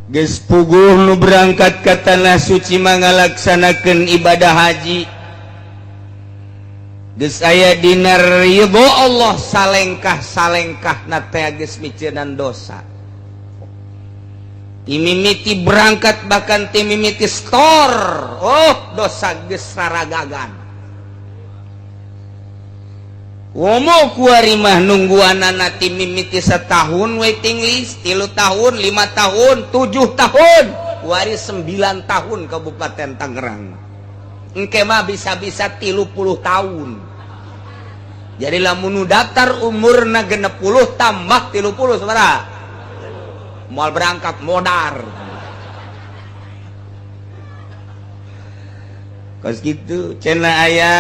geus puguh nu berangkat ka tanah suci mangalaksanakeun ibadah haji geus aya dina ridho Allah salengkah-salengkahna teh geus miceunnan dosa timimiti berangkat bahkan timimiti store dosa geus saragagan womo kuari mah nungguanana timimiti setahun waiting list 3 tahun 5 tahun 7 tahun kuari 9 tahun Kabupaten Tangerang engke mah bisa-bisa 30 tahun jadi lamun nu daftar umurna 60 tambah 30 sabaraha moal berangkat modar kos gitu cenah aya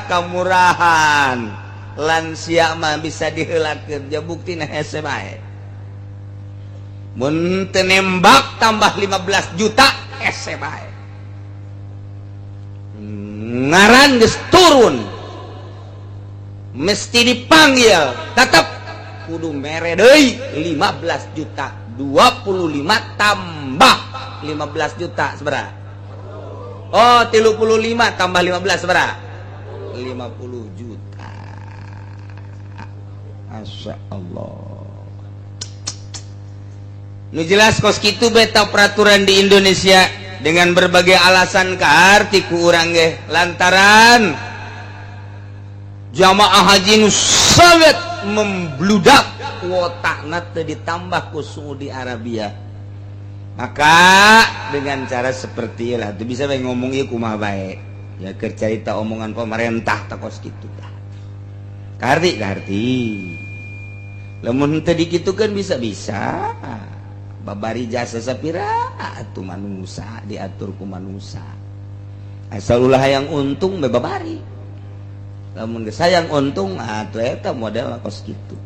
kamurahan lansia mah bisa diheulakeun ja buktina hese bae mun teu nembak tambah 15 juta hese bae ngaran geus turun mesti dipanggil tetep kudu mere deui 15 juta 25 tambah 15 juta sabaraha 35 tambah 15 berapa? 50 juta. Masya Allah. Nu jelas kos kitu beta peraturan di Indonesia dengan berbagai alasan kaarti ku urang ge lantaran jamaah haji nu sangat membludak kuotana teu ditambah ku Saudi Arabia. Maka dengan cara seperti lah itu bisa bae ngomong ieu kumaha bae ya keur carita omongan pemerintah takos kitu tah karti lamun teu dikitukeun bisa-bisa babari jasa sapira atuh manusa diatur ku manusa asal ulah hayang untung bae babari lamun geus hayang untung atuh eta model kos kitu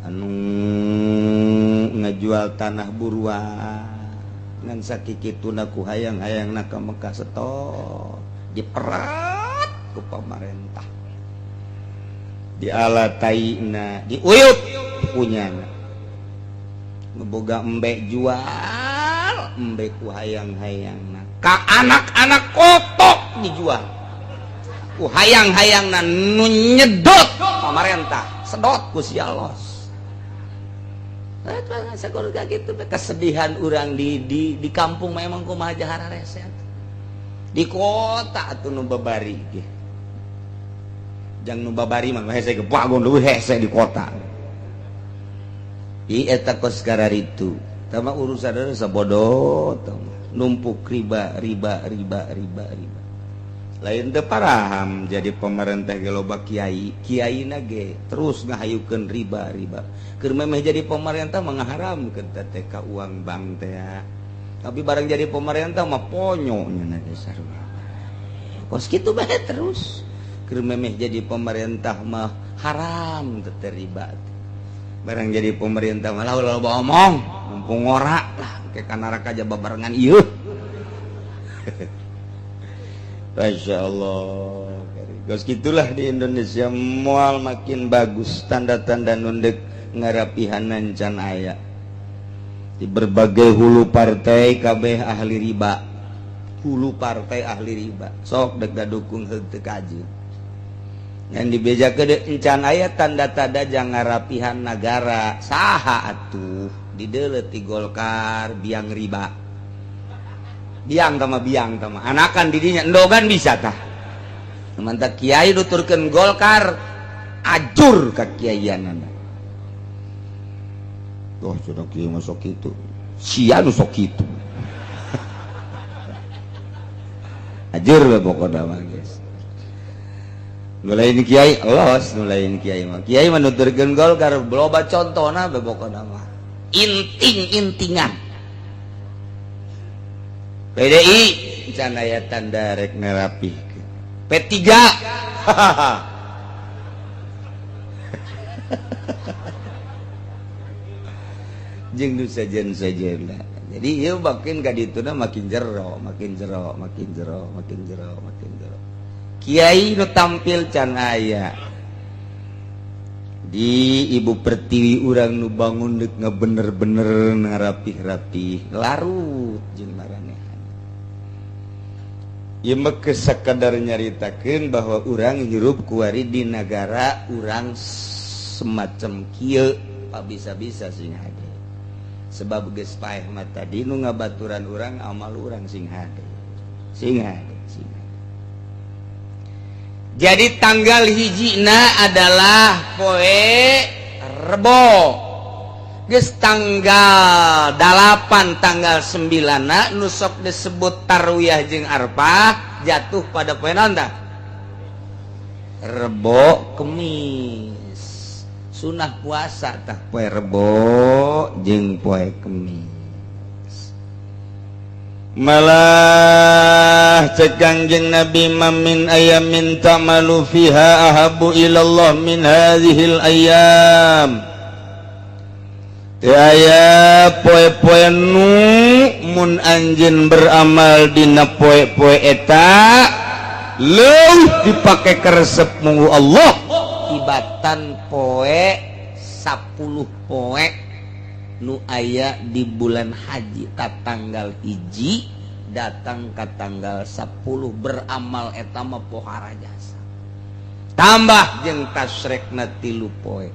anu ngajual tanah buruan ngan sakikituna ku hayang-hayangna ka Mekah setor diperat ku pamarentah dialataina diuyup punyana ngeboga embe jual embe ku hayang-hayangna ka anak-anak kotok dijual ku hayang-hayangna nu nyedot pamarentah sedot ku si Allah gitu kesedihan orang di kampung memang kumaha jahara reset di kota atuh nu babari jang nu babari mah hese ge bagon leuwih hese di kota i eta kos kararitu tama urusan sabodoh numpuk riba lain teu paraham jadi pemerintah ge loba kiai-kiaina ge terus ngahayukeun riba keur memeh jadi pemerintah mah ngaharamkeun teh ka uang bank teh tapi barang jadi pemerintah mah ponyo nya dasar kos kitu bae terus keur memeh jadi pemerintah mah haram teh riba barang jadi pemerintah mah loba omong mumpung ngora lah ke ka neraka aja babarengan ieu Masya Allah kos gitulah di Indonesia moal makin bagus tanda-tanda nundek ngarapihanan can aya di berbagai hulu partai kabeh ahli riba hulu partai ahli riba sok dek dukung heug teu kaji ngan dibejakeun encan aya tanda-tanda jang ngarapihan nagara saha atuh dideuleut ti Golkar biang riba biang tama anakan didinya endogan bisa tah mantap kiai nuturkeun Golkar ajur ka kiaianana sudah kiai masuk kitu sia nu sok kitu ajur we pokona mah geus nu lain kiai los nu lain kiai mah nuturkeun Golkar loba contona we pokona mah intingan PDI can aya tanda rek nerapi P3 jeung nu sajen-sajenna jadi ieu makin ka dituna makin jero kiai nu tampil can aya Jadi Ibu Pertiwi urang nu bangun dek bener-bener ngarapih-rapih larut jeung maranehan. Ieu mah sekadar nyaritakeun bahwa urang hirup kuari di negara urang semacam kieu bisa-bisa sing hade. Sebab geus paeh mah tadi nu ngabaturan urang amal urang sing hade. Sing hade. Jadi tanggal hijina adalah poe Rebo. Geus tanggal 8 tanggal 9 nu sok disebut Tarwiyah jeung Arfah jatuh pada poe naon tah? Rebo Kemis. Sunah puasa tah poe Rebo jeung poe Kemis. Malah cek Kangjeng Nabi mamin ayamin ta'malu fiha ahabu ilallah min hadhil ayam. Aya poe-poe nu mun anjeun beramal dina poe-poe eta leuwih dipake karesep munggu Allah tibatan poe 10 poe nu aya di bulan haji ta tanggal hiji datang ke tanggal 10 beramal eta mah pohara jasa tambah jeung tasrekna 3 poe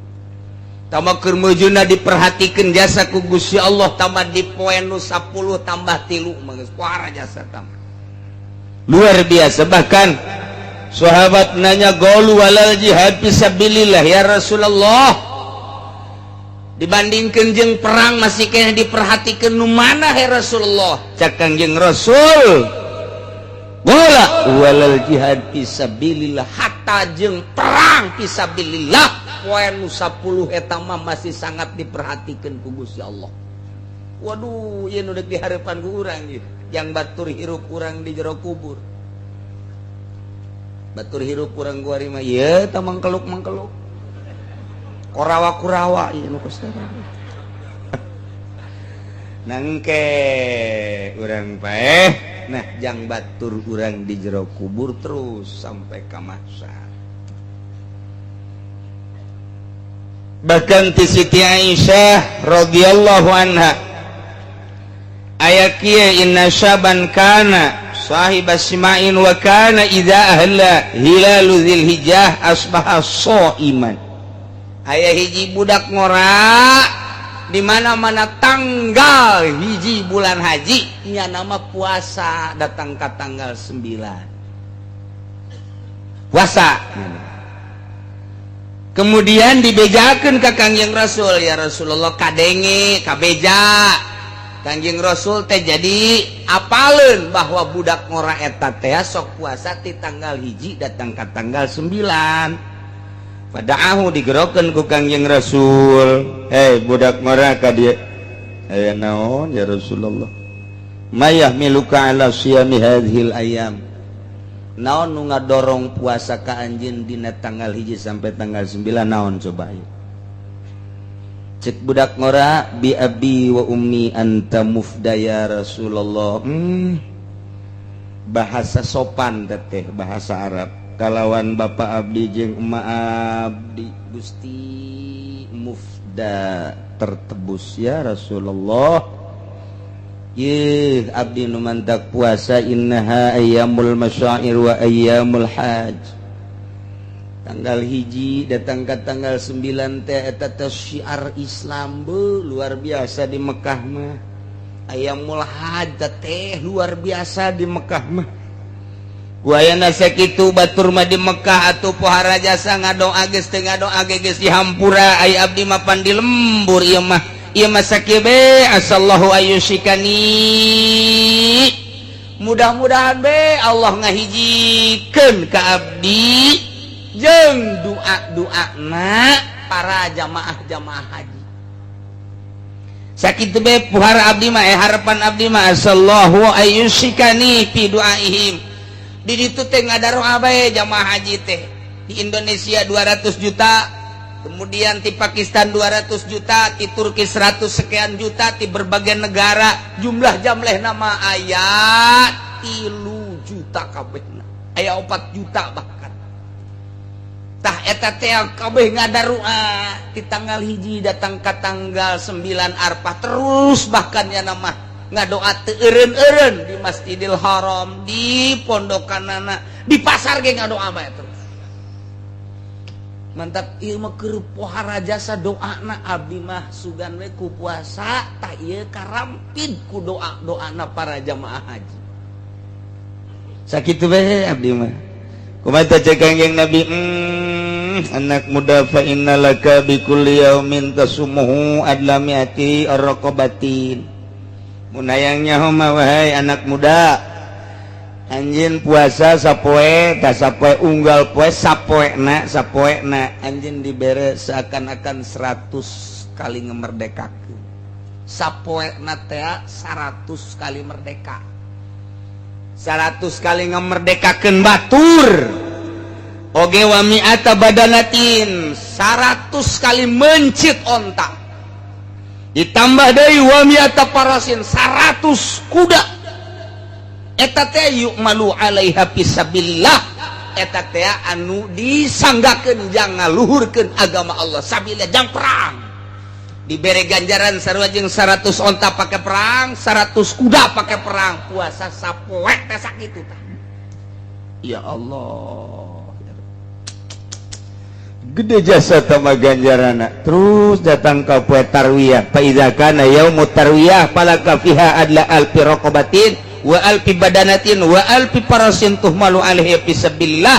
tambah keur meujuna diperhatikeun jasa ku Gusti Allah tambah di poe nu 10 tambah 3 mah geus pohara jasa tambah luar biasa. Bahkan sahabat nanya qaulu walal jihad fisabilillah ya Rasulullah dibandingkan jeung perang masih kena diperhatikan nu mana he Rasulullah cak Kangjeng Rasul wala walal jihad fisabilillah hatta jeung perang fisabilillah poe nu 10 eta mah masih sangat diperhatikan ku Gusti Allah. Waduh ieu nu deuk dihareupan ku urang ieu yang batur hirup urang di jero kubur batur hirup urang guari mah ieu tah mangkeluk-mangkeluk Kurawa-kurawa ieu nu Gusti. Nangke urang paeh nah jang batur urang di jero kubur terus sampai ka mahsyar. Bahkan ti Siti Aisyah radhiyallahu anha aya kieu inna syaban kana sahibas sima'in wa kana idza ahla hilalu dzilhijjah asbaha shaiman. Aya hiji budak ngora di mana-mana tanggal hiji bulan haji nya nama puasa datang ke tanggal 9 puasa. Kemudian dibejakeun ka Kangjeng Rasul ya Rasulullah kadenge kabeja Kangjeng Rasul teh jadi apaleun bahwa budak ngora eta teh sok puasa ti tanggal hiji datang ke tanggal 9. Padaahu digerokeun ku Kangjeng Rasul. Budak ngora ka dieu. Aya naon ya Rasulullah? Mayahmiluka ala siyami hadhil ayam. Naon nu ngadorong puasa ka anjeun dina tanggal hiji sampai tanggal 9 naon coba ieu? Cek budak ngora bi abi wa ummi anta mufda ya Rasulullah. Bahasa sopan teh bahasa Arab. Kalawan bapak abdi jeung emak abdi Gusti mufda tertebus ya Rasulullah. Ye abdi nu mantak puasa innaha ayyamul masyair wa ayyamul haj. Tanggal hiji datang ke tanggal 9 teh eta teh syiar Islam be luar biasa di Mekah mah. Ayyamul haj teh luar biasa di Mekah mah. Wayana sakitu batur mah di Mekah atuh pohara jasa ngadoa geus teu ngadoa geus dihampura ai abdi mah pandi lembur ieu mah sakieu be asallahu ayyushikani mudah-mudahan be Allah ngahijikeun ka abdi jeung doa-doana para jamaah-jamaah haji sakitu be pohara abdi mah harapan abdi mah asallahu ayyushikani fi duaihim. Di ditu teh ngadaroa bae jamaah haji teh. Di Indonesia 200 juta, kemudian di Pakistan 200 juta, di Turki 100 sekian juta, di berbagai negara jumlah jamleh nama aya 3 juta kabehna. Aya 4 juta bahkan. tah eta teh kabeh ngadaru'a di tanggal hiji datang ke tanggal 9 Arfah terus bahkan ya nama ngadoa teu eureun-eureun di Masjidil Haram di pondokanana di pasar ge ngadoa bae terus mantap ieu mah keur pohara jasa doana abdi mah sugan we ku puasa tah ieu karampid ku doana para jamaah haji sakitu bae abdi mah kumaha cek kangjeng Nabi anak muda fa innalaka bikulli yaumin tasumuhu adla mi'ati ar-raqabatin mun hayang nyaho mah wahai anak muda anjeun puasa sapoe tah sapoe unggal poe sapoena anjeun dibere seakan-akan 100 kali ngemerdekakeun sapoena teh 100 kali merdeka 100 kali ngemerdekakeun batur oge wa mi'ata badanatin 100 kali mencit onta ditambah deui wa mi'ata parasin 100 kuda eta teh yu'malu alaiha fisabilillah eta teh anu disanggakeun jang ngaluhurkeun agama Allah sabilillah jang perang dibere ganjaran sarua jeung 100 onta pake perang 100 kuda pake perang puasa sapoe teh sakitu tah ya Allah gede jasa tama ganjarana terus datang ke poe tarwiyah fa idza kana yaumut tarwiyah falaka fiha adla alfi raqabatin wa alfi badanatin wa alfi parasin tuhmalu alaihi fisabilillah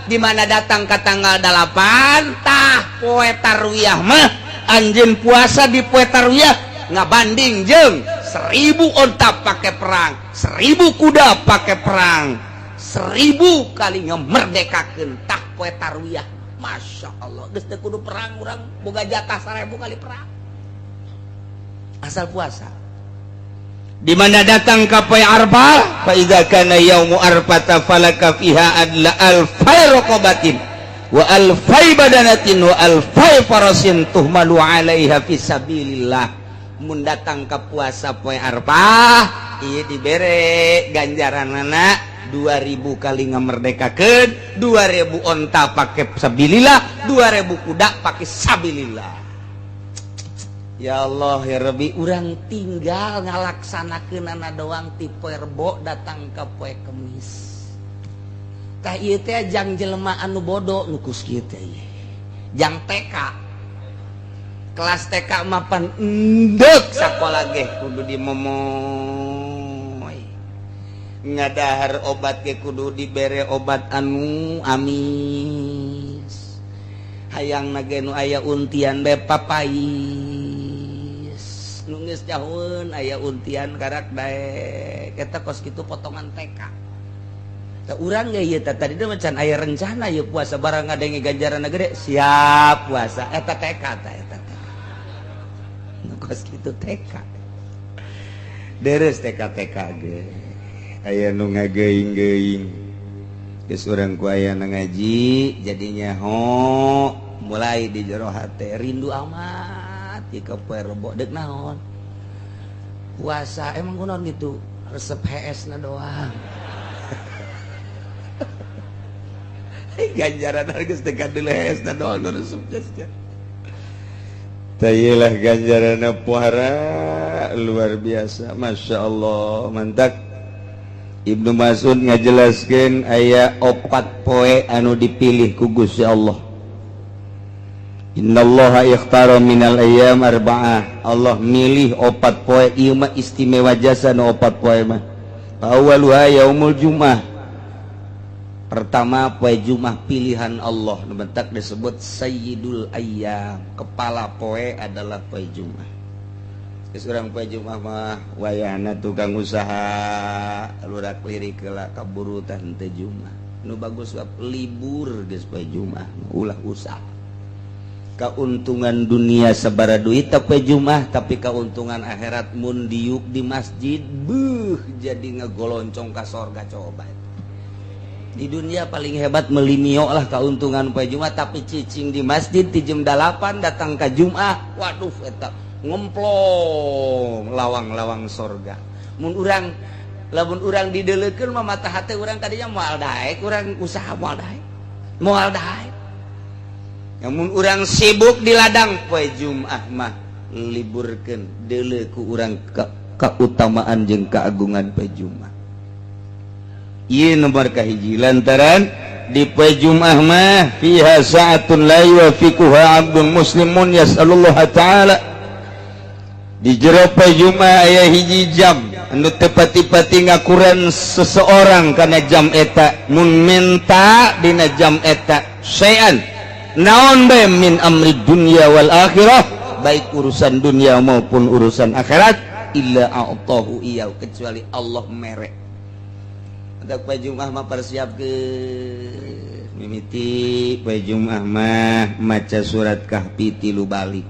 di mana datang ke tanggal 8 tah poe tarwiyah mah anjeun puasa di poe tarwiyah ngabanding jeung 1000 onta pake perang 1000 kuda pake perang 1000 kali ngemerdekakeun tah poe tarwiyah Masya Allah geus teu kudu perang urang boga jatah 1000 kali perang asal puasa di mana datang ka poe Arfah fa idza kana yaumu arfata falaka fiha adla alfai raqabatin wa alfai badanatin wa alfai farasin tuhmalu alaiha fisabilillah mun datang ka puasa poe Arfah ieu dibere ganjaranana 2000 kali ngamerdekakeun 2000 onta pake sabilillah 2000 kuda pake sabilillah ya Allah ya Rabbi urang tinggal ngalaksanakeunana doang ti poe Rebo datang ka poe Kemis tah ieu teh jang jelema anu bodoh nu kus kieu teh jang TK kelas TK mapan endek sakola ge kudu dimomoy ngadahar obat ge kudu dibere obat anu amis hayangna ge nu aya untian bae papais nu geus jahoeun aya untian karak bae eta kos kitu potongan TK tah urang ge ieu teh tadi mah can aya rencana ieu puasa barang ngadenge ganjaranna gede siap puasa eta TK tah eta nu kos kitu TK deres TK ge aya nu ngageuing-geuing geus urang ku aya na ngaji jadinya mulai di jero hate rindu amat jika poe Rebo deuk naon puasa emang kunaon gitu resep HS na doang ganjaran geus teh kadeuh HS na doang resep jasnya tah ieu lah ganjaranna puara luar biasa Masya Allah mantap Ibnu Mas'ud ngajelaskeun aya 4 poe anu dipilih ku Gusti Allah. Innallaha ikhtara minal ayyam arba'ah. Allah milih 4 poe ieu mah istimewa jasa nu 4 poe mah. Awaluha yaumul Jumat. Pertama poe Jumat pilihan Allah nu bentak disebut Sayyidul Ayyam. Kepala poe adalah poe Jumat. Seorang poe Jumat mah wayahna tukang usaha lurak lirik heula kaburu tah teu Jumat nu bagus bab libur geus poe Jumat ulah usaha kauntungan dunia sabara duit poe Jumat tapi kauntungan akhirat mun diuk di masjid beuh jadi ngegoloncong ka sorga coba di dunia paling hebat melinio lah kauntungan poe Jumat tapi cicing di masjid ti jam 8 datang ka Jumat waduh eta ngemplong lawang-lawang sorga mun urang lamun urang dideuleukeun mah mata hate urang tadinya moal daek urang usaha moal daek namun urang sibuk di ladang poe Jumat mah liburkeun deuleu ku urang kautamaan jeung kaagungan poe Jumat. Ieu nomor kahiji lantaran di poe Jumat mah fiha sa'atun la yuwafiquha 'abdun muslimun yas'alullah ta'ala. Di jero poe Jumat aya hiji jam anu teu pati-pati ngakuran seseorang kana jam eta mun minta dina jam eta sayan naon bae min amri dunya wal akhirah baik urusan dunia maupun urusan akhirat illa a'tahu iyau kecuali Allah mere. Untuk poe Jumat mah persiapkeun mimiti poe Jumat mah maca surat Kahfi 3 balik.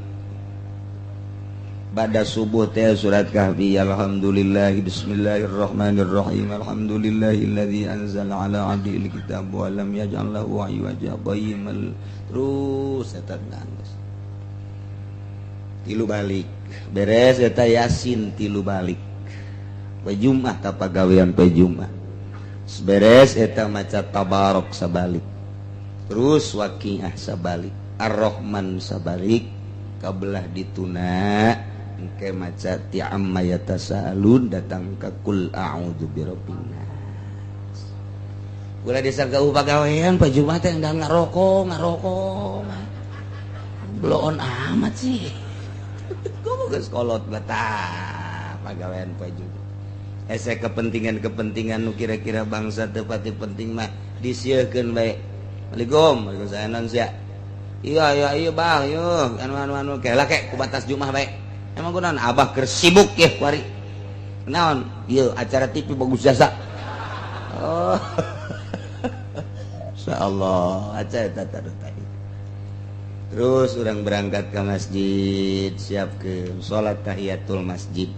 Bada subuh teh surat Kahfi alhamdulillah bismillahirrahmanirrahim alhamdulillahilladzi anzala ala 'abdihi alkitab wa lam yaj'al lahu 'iwaja qayyimal terus eta nangis 3 balik beres eta Yasin 3 balik poe Jumat tah pagawean poe Jumat beres eta maca tabarok sabalik terus waqiah sabalik ar-rahman sabalik kabelah dituna engke maca ti'amma yatasaalun datang ka qul a'udzu birabbin nas. Ulah disangka pagawean poe Jumat teh endang ngarokok. Bloon amat sih. Kudu geus kolot betah pagawean poe Jumat. Ese kepentingan-kepentingan nu kira-kira bangsa teu pati penting mah disieukkeun bae. Assalamualaikum saenan sia. Iya Bang, yuk anu kela kek ku batas Jumat bae. Emang kunaon Abah keur sibuk ya kuari. Naon? Ieu acara TV bagus jasa. Oh. Insyaallah acara tadi. Terus urang berangkat ke masjid, siapkeun salat tahiyatul masjid.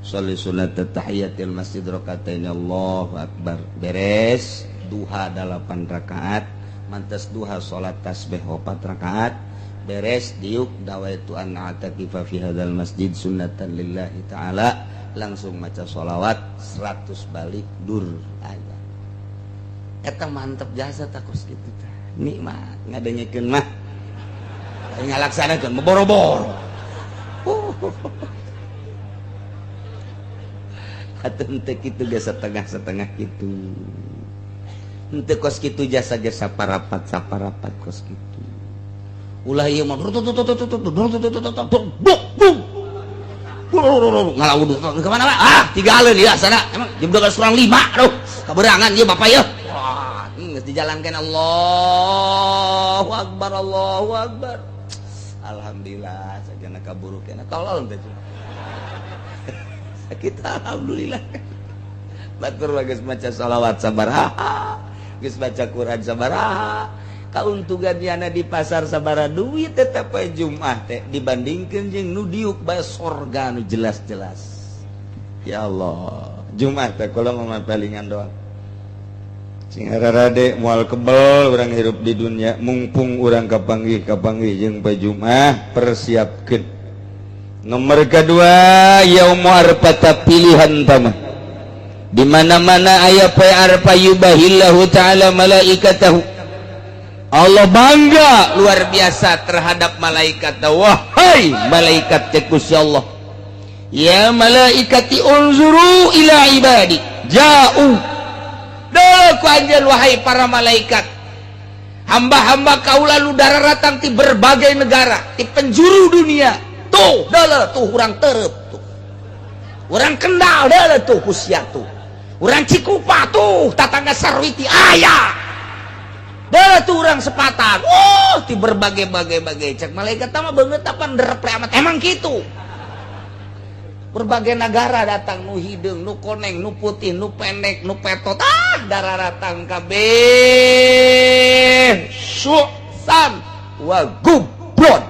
Sholli sunat tahiyatul masjid rakaatain Allahu akbar. Beres duha 8 rakaat. Mantas duha salat tasbih 4 rakaat beres diuk dawaitu an ataqifa fi hadzal masjid sunnatan lillahi taala langsung maca sholawat 100 balik dur aya eta mantep jasa takos kitu teh nikmat ngadengekeun mah ngalaksanakeun boro-boro atuh teu kitu ge setengah-setengah kitu. Ente kos kitu jasa-jasa saparapat kos kitu. Ulah ieu mah ngalaud ke mana Pak? Ah, 3 aleun ieu sana. Emang jam 12:05 aduh. Kaberangan ieu Bapak ieu. Wah, geus dijalankeun Allahu Akbar. Alhamdulillah sajana kaburu kena tolol teh. Sakit alhamdulillah. Batur geus maca shalawat sabaraha. Geus baca Quran sabaraha kauntunganna di pasar sabaraha duit tetep poe Jumat teh dibandingkeun jeung nu diuk bae sorga nu jelas-jelas. Ya Allah, Jumat teh kula mah palingan doang. Sing rarade moal kebel urang hirup di dunia mumpung urang kapanggih jeung poe Jumat persiapkeun. Nomor kedua yaumul arafah pilihan tamah. Di mana-mana aya poe arfa yubahillahu ta'ala malaikatahu. Allah bangga luar biasa terhadap malaikat. Wahai malaikat Gusti Allah, ya malaikati unzuru ila ibadi ja'u. Ku anjeun wahai para malaikat, hamba-hamba kaula lu dararatang ti berbagai negara, ti penjuru dunia. Tuh, dalah tuh urang tereup tuh. Urang Kendal dalah tuh ku sia tuh. Urang Cikupa tuh tatangga Sarwiti aya. Dalah tuh urang Sepatan. Ti berbagai cek malaikat mah beungeut apa nderep amat emang kitu. Berbagai negara datang nu hideung, nu koneng, nu putih, nu pendek, nu petot. Dararatang kabeh. Susan wa gubrod.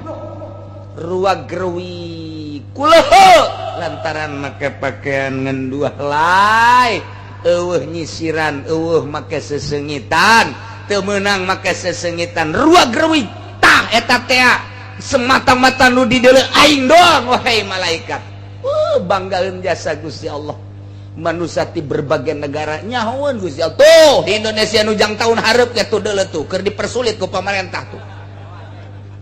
Ruag gerwi kuleho lantaran make pakaian ngenduah lai. Eueuh nyisiran, eueuh make sesengitan, teu meunang make sesengitan. Ruag gerwi tah eta teh semata-mata nu di deuleu aing doang wahai malaikat. Banggaeun jasa Gusti Allah. Manusia di berbagai negara nyahoeun Gusti Allah. Tuh di Indonesia nu jang tahun hareup ya tuh deuleu tuh keur dipersulit ku pamarentah tuh.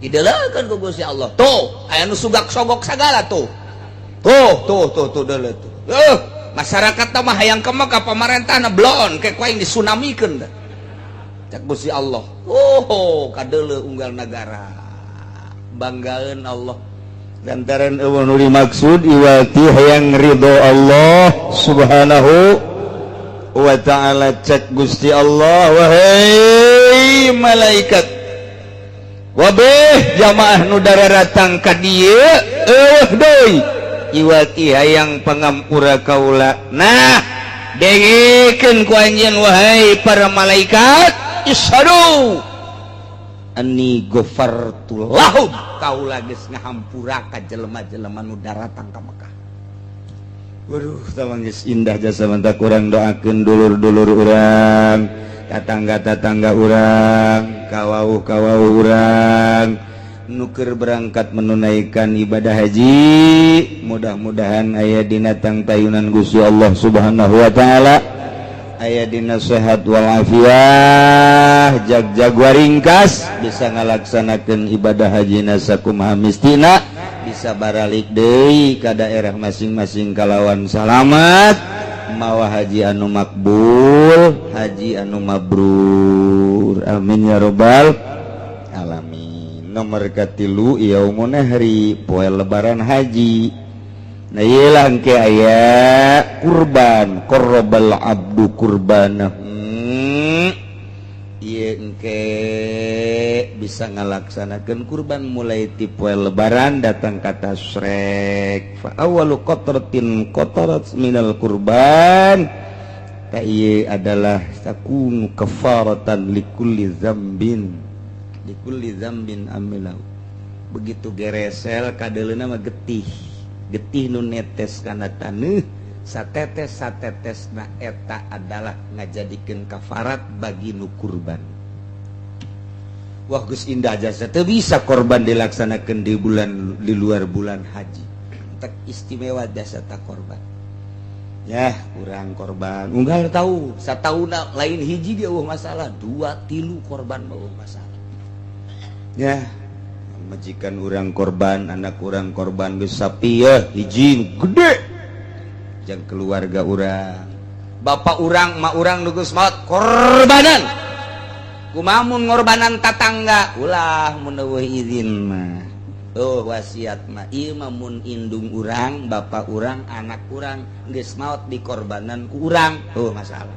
didelekeun ku Gusti Allah. Tuh aya nu sugak-sogok sagala tuh. Tuh deuleu tuh. Masyarakat mah hayang ke mah ka pamarentahna blon ke kuaing disunamikeun da. Cak Gusti Allah. Kadeuleu unggal negara. Banggaeun Allah. Lantaran eueuh nu dimaksud iwati hayang ridho Allah subhanahu wa ta'ala. Cak Gusti Allah, wahai malaikat wabeh jamaah nu daratang ka dieu deui iwati hayang pangampura kaula. Nah dengekeun ku anjeun wahai para malaikat, isyhadu anni ghafartu lahum, kaula geus ngahampura ka jelema-jelema nu daratang ka Mekah. Waduh, tamang geus indah jasa manta kurang doakeun dulur-dulur urang, tetangga-tetangga urang, kawauh-kawauh urang nu keur berangkat menunaikan ibadah haji. Mudah-mudahan aya dina tangtayunan Gusti Allah Subhanahu wa taala, aya dina sehat walafiat, jag-jag waringkas, bisa ngalaksanakeun ibadah hajina sakumaha mistina, bisa baralik deui ka daerah masing-masing kalawan salamat, mawa haji anu makbul, haji anu mabrur. Amin ya rabbal alamin. Nomor katilu yaumuna hari poe lebaran haji. Nah iyalah engke aya kurban, qarrabal abdu kurbanah. Ieu engke bisa ngalaksanakeun kurban mulai ti poe lebaran datang ka tasrek. Fa awwalu qatratin qatarat minal kurban. Ta ieu adalah takunu kafaratan likulli dzambin. Likulli dzambin amilau. Begitu geresel kadeleuna mah getih nu netes kana taneuh, satetes-satetesna eta adalah ngajadikeun kafarat bagi nu kurban. Wah geus indah jasa, teu bisa korban dilaksanakeun di luar bulan haji. Tak istimewa jasa ta korban. Ya, kurang korban. Unggal tahu, satauna lain hiji dia masalah, 2-3 korban mah masalah. Ya, majikan orang korban, anak orang korban geus sapi ya hiji gede. Jang keluarga orang, bapak orang, mak orang nu geus maot korbanan. Kumaha mun ngorbanan tatangga? Ulah mun eueuh izin mah. Wasiat mah ieu mah mun indung urang, bapak urang, anak urang geus maot dikorbanan ku urang, masalah.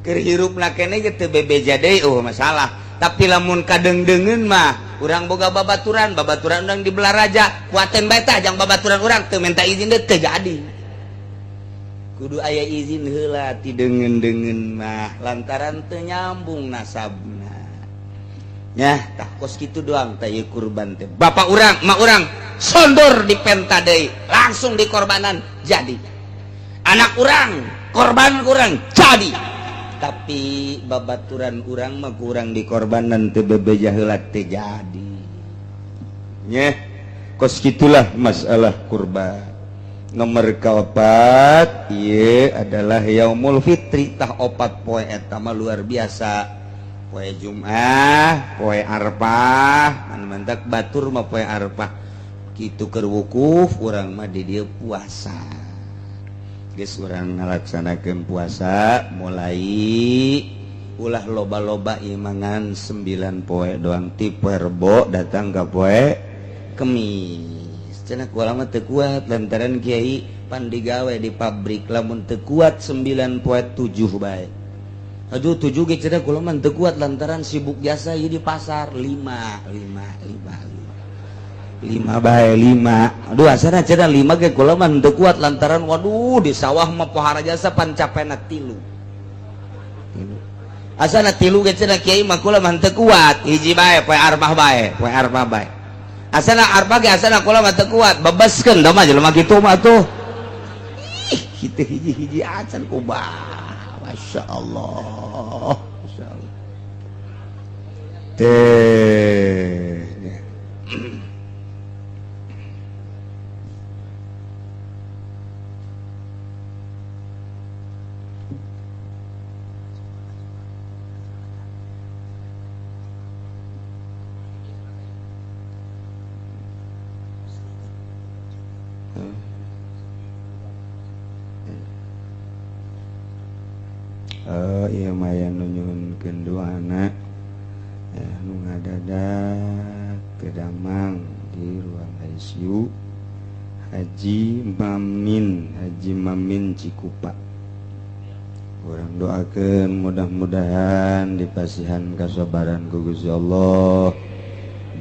Keur hirupna keneh ge teu bebeja deui, masalah. Tapi lamun kadengdengeun mah urang boga babaturan urang di Belaraja, kuaten bae tah jang babaturan urang teu minta izin teh teu jadi. Kudu aya izin heula ti deungeun-deungeun mah lantaran teu nyambung nasabna. Nya tah kos kitu doang tah ieu kurban teh. Bapak urang, mak urang sondor di penta deui, langsung dikorbanan jadi. Anak urang, korban urang jadi. Tapi babaturan urang mah kurang dikorbanan teu bebeja heula teu jadi. Nyeh, kos kitulah masalah kurban. Nomor kaopat ieu adalah yaumul fitri, tah 4 poe eta mah luar biasa. Poe Jumat, poe Arfah, mantak batur mah poe Arfah. Kitu keur wukuf urang mah di dieu puasa. Geus urang ngalaksanakeun puasa mulai ulah loba-loba imangan 9 poe doang ti poe Rebo datang ka poe Kemis. Cenah ku lama teu kuat lantaran kiai pan digawe di pabrik, lamun teu kuat 9 poe 7 bae. Aduh 7 ge cenah ku lama teu kuat lantaran sibuk biasa ieu di pasar 5 bae 5. Aduh asana cenah 5 ge kula mah teu kuat lantaran waduh di sawah mah pohara jasa pancapena 3. Asana 3 ge cenah kiai mah kula mah teu kuat, hiji bae poe Arfah bae. Asana Arfah ge asana kula mah teu kuat, bebeskeun da mah jelema kitu mah tuh. Ih, kitu hiji-hiji acan kubah. Masyaallah. Masyaallah. Teh Oh iya maya nunyunkeun doana ya nu ngadadak kedamang di ruang ICU Haji Mamin Cikupa. Orang doakeun mudah-mudahan dipasihan kasabaran ku Gusti Allah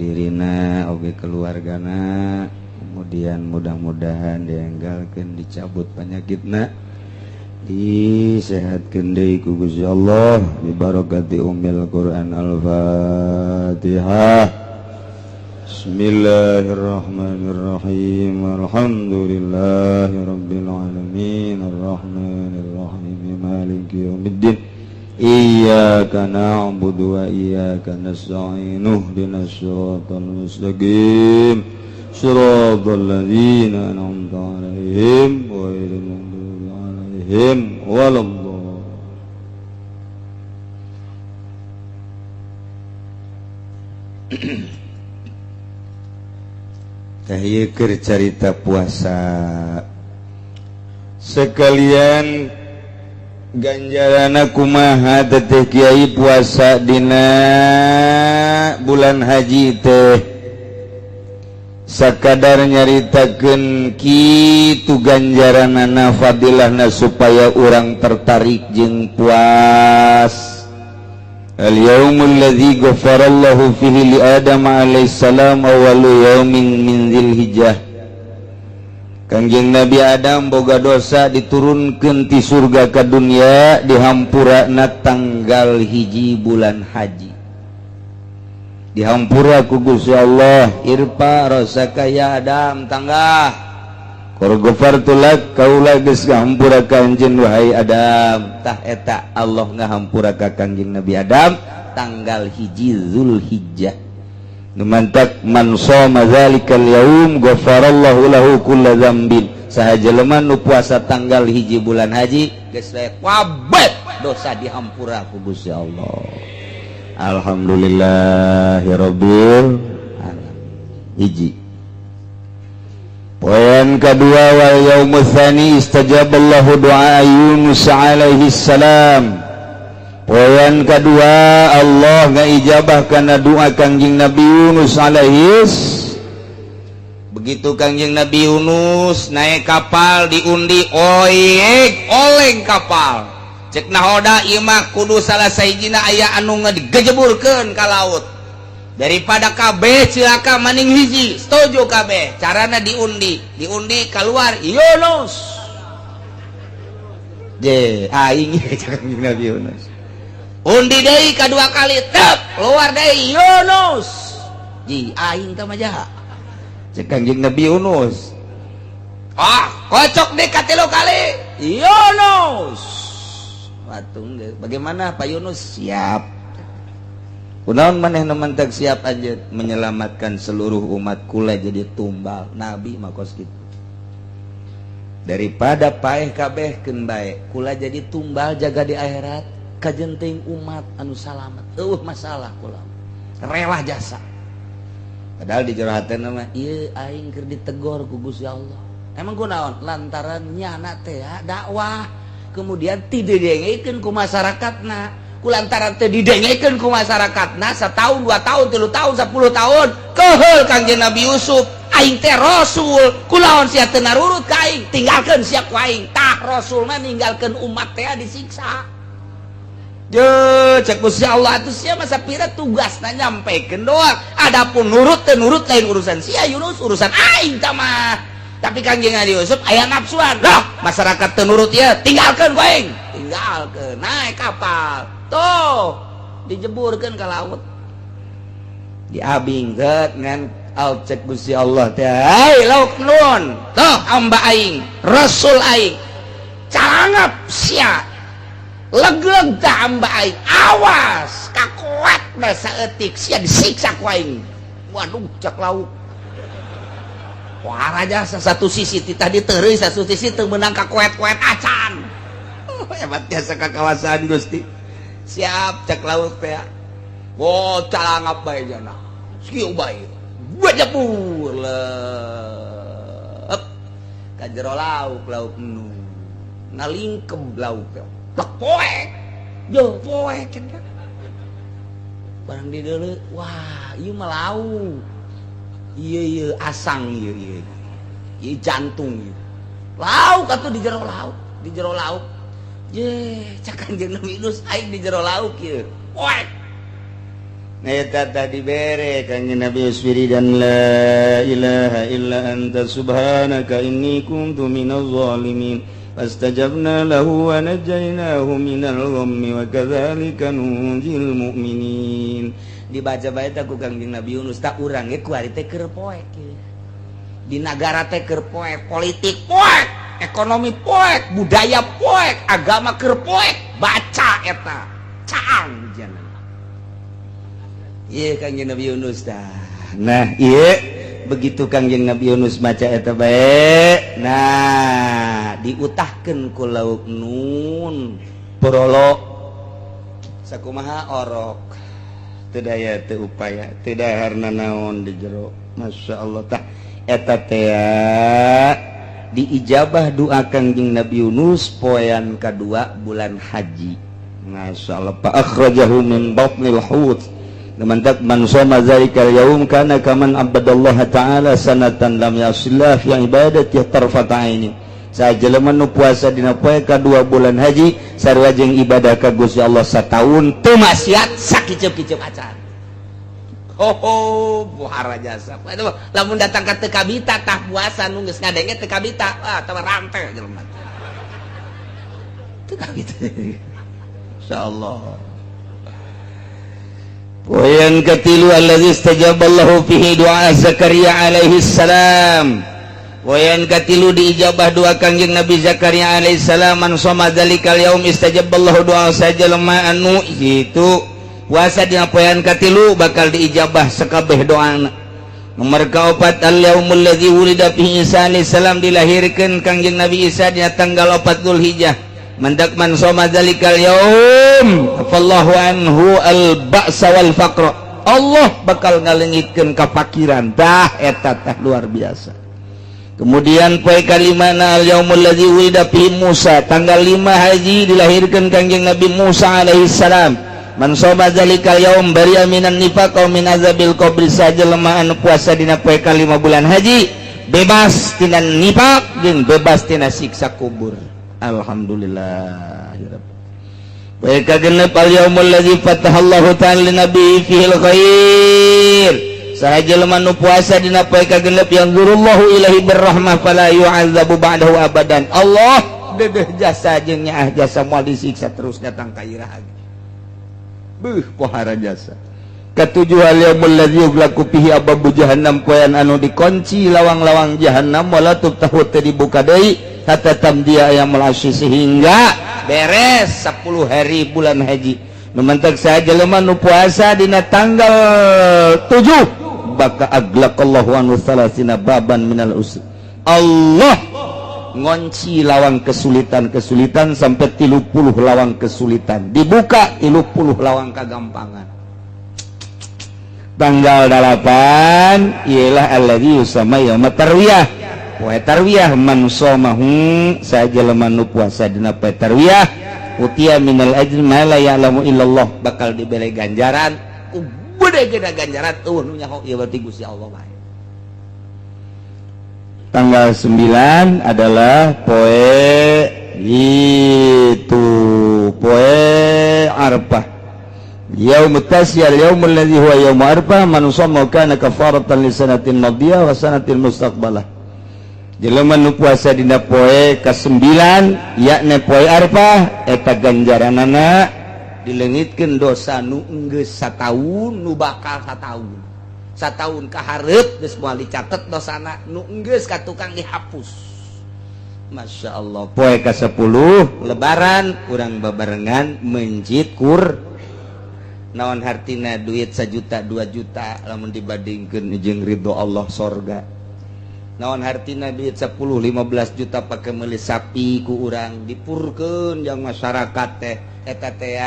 dirina oge keluargana, kemudian mudah-mudahan dienggalkeun dicabut penyakitna, disehatkeun deui ku Gusti Allah bi barakati ummil Quran Al-Fatihah. Bismillahirrahmanirrahim. Alhamdulillahi rabbil alamin arrahmanir rahim maliki yaumiddin. Iyyaka na'budu wa iyyaka nasta'in ihdinas siratal mustaqim siratal ladzina an'amta 'alaihim ghairil maghdubi 'alaihim waladdallin. Ieu keur carita puasa sekalian ganjarana kumaha teteh kiai puasa dina bulan haji teh sakadar nyaritakeun kitu ganjaranana fadilahna supaya urang tertarik jeung puas. Al-yaumul ladzi ghafarallahu fihi li Adam alaihissalam awwalu yaumin min Dzulhijjah. Kangjeng Nabi Adam boga dosa diturunkeun ti surga ka dunya dihampurana tanggal hiji bulan haji. Dihampura ku Gusti Allah, irpa rosaka ya Adam tanggah. Qul ghafartu lak kaula geus ngahampura ka anjeun wahai Adam. Tah eta Allah ngahampura ka Kangjeng Nabi Adam tanggal hiji Zulhijjah. Nu mantak man shoma dzalikal yaum ghafarallahu lahu kulla dzambin. Saha jelema nu puasa tanggal hiji bulan haji geus bae kabeh dosa dihampura ku Gusti Allah. Alhamdulillahirabbil alamin. Hiji. Poin kedua wal yaumul tsani istajaballahu du'a Yunus alaihi salam. Poin kedua Allah ngaijabah kana doa Kangjeng Nabi Yunus alaihis. Begitu Kangjeng Nabi Yunus naik kapal diundi oleng kapal. Cek nahoda ieu mah kudu salah sahijina aya anu digejeburkeun ka laut. Daripada kabeh cilaka maning hiji, setuju kabeh. Carana diundi keluar Yunus. Aing Kangjeng Nabi Yunus. Undi deui kadua kali, tep keluar deui Yunus. Aing teh mah jaha. Cek Kangjeng Nabi Yunus. Kocok deui katilu kali Yunus. Watung bagaimana Pak Yunus? Siap. Kunaon maneh nu mentek siap aja menyelamatkan seluruh umat kula jadi tumbal nabi makos kitu. Daripada paeh kabehkeun bae kula jadi tumbal jaga di akhirat kajenting umat anu salamet. Masalah kula rela jasa. Padahal di jero hatena mah ieu aing keur ditegor ku Gusti Allah. Emang kunaon? Lantaran nyana teh dakwah kemudian tidak didengekeun ku masyarakatna. Kulantaran teu didengekeun ku masyarakatna setahun 2 tahun 3 tahun 10 tahun keheul Kangjeng Nabi Yusuf aing teh rasul kunaon sia teu narurut ka aing tinggalkeun sia ku aing tah rasul mah ninggalkeun umat teh disiksa. Cek Gusti Allah atuh sia mah sapira tugasna nyampekeun doang. Adapun nurut teu nurut lain urusan sia Yunus urusan aing tah mah. Tapi Kangjeng Nabi Yusuf aya nafsuan. Lah masyarakat teu nurut ieu tinggalkeun ku aing. Tinggalkeun naik kapal. Tuh dijeburkeun ka laut. Diabingkeun ngan cek Gusti Allah teh. Hai lauk nun. Tuh hamba aing, rasul aing. Calangap sia. Legleg tah hamba aing. Awas kakuat da saeutik sia disiksa ku aing. Waduh cek lauk. Wah raja satu sisi titah diteureus satu sisi teu meunang ka koet-koet acan. Hebat jasa kakawasan Gusti. Siap cek laut teh. Calangap bae jana. Sieu bae. Bajapur leep. Ka jero lauk nu. Ngalingkeb lauk teh. Plek poek. Jo poek cenah. Barang di deuleu, wah, ieu mah lauk. Ieu asang ieu. Ieu jantung ieu. Lauk atuh di jero lauk. Ye, cak Kanjeng Nabi Yunus aing di jero lauk ieu. Poek. Eta tadi bere Kanjeng Nabi Yusfiri dan la ilaha illa anta subhanaka inni kuntu minaz zalimin. Fastajabna lahu wa najainahu minal ghammi wa kadzalika nunjil mu'minin. Dibaca bae ku Kanjeng Nabi Yunus tak urang ge ku ari teh keur poek ieu. Di nagara teh keur poek, politik poek, ekonomi poek, budaya poek, agama keur poek, baca eta. Caang jangan. Ieu Kanjeng Nabi Yunus dah. Nah, ieu begitu Kanjeng Nabi Yunus maca eta bae. Nah, diutahkeun ku lauk nun prolog sakumaha orok teu daya teu upaya teu daharna naon di jero. Masyaallah tah eta teh diijabah doa Kanjeng Nabi Yunus poean kadua bulan haji. Masyaallah fa akhrajahu min batnil hut. Mantap man shoma zalikal yaum kana kaman abadallaha ta'ala sanatan lam yasillah fi ibadati tarfata aini. Sajelema nu puasa dina poe kadua bulan haji sarua jeung ibadah ka Gusti Allah sataun teu maksiat sakiceup-kiceup acan. Buhara jasa. Lamun datang ka teu kabita tah puasa nu geus ngadenge teu kabita, tah rante jelema. Teu kabita. Insyaallah. Poean katilu allazi istajaballahu fihi doa Zakaria alaihi salam. Poean katilu diijabah doa Kanjeng Nabi Zakaria alaihi salam man shoma dzalikal yaum istajaballahu doa sajalma anu itu puasa dina poean katilu bakal diijabah sakabeh doana. Nomor kaopat al yaumul ladzi wulida fihi Isa alaihi salam dilahirkeun Kanjeng Nabi Isa dina tanggal 4 Dzulhijjah. Mandak man shoma dzalikal yaum afallahu anhu al ba'sa wal faqra. Allah bakal ngaleungitkeun kafakiran. Tah eta tah luar biasa. Kemudian poe kalimana al yaumul ladzi wulida fi Musa tanggal 5 haji dilahirkeun Kanjeng Nabi Musa alaihi salam. Man shoma dzalikal yaum bari'a minan nifaq wa min azabil qabri sajelema anu puasa dina poe kalima bulan haji bebas tina nifaq jeung bebas tina siksa kubur. Alhamdulillah. Wa kagenep al yaumul ladzi fatahallahu ta'ala nabi fihil khair. Sahajelema nu puasa dina poe kagenep yang zurullahu ilahi birrahmah fala yu'adzabu ba'dahu abadan. Allah dedeh jasa jeung nyaah jasa moal disiksa terus datang ka iraha. Beuh pohara jasa. Katujuh al yaumul ladzi yughlaqu fihi ababu jahannam poean anu dikunci lawang-lawang jahannam wala tuftahu teu dibuka deui hatta tamdiya ayamul asy sehingga beres 10 hari bulan haji. Mementak saja lemah nu puasa dina tanggal 7 baka aglaqallahu anhu salasina baban minal usr. Allah ngunci lawang kesulitan sampai 30 lawang kesulitan, dibuka 30 lawang kegampangan. Tanggal 8 ialah alladzi yusama yaumut tarwiyah. Poe tarwiyah man shomahu sajelema nu puasa dina poe tarwiyah utia minal ajri ma la ya'lamu illallah bakal dibere ganjaran gede gede ganjaran nu nyaho ieu berarti Gusti Allah bae. Tanggal 9 adalah poe itu poe Arafah. Yaumut tasyal yaumul ladzi huwa yaum Arafah man shoma kana kafaratan li sanatin madiyah wa sanatil mustaqbalah. Jelema nu puasa dina poe ka-9 yakni poe Arafah eta ganjaranana dileungitkeun dosa nu enggeus sataun nu bakal sataun ka hareup geus moal dicatet dosana nu enggeus ka tukang dihapus. Masyaallah. Poe ka-10 lebaran urang babarengan menjid kur naon hartina duit 1 juta 2 juta lamun dibandingkeun jeung ridho Allah sorga. Naon hartina duit 10-15 juta pake meuli sapi ku urang dipurkeun yang masyarakat teh eta teh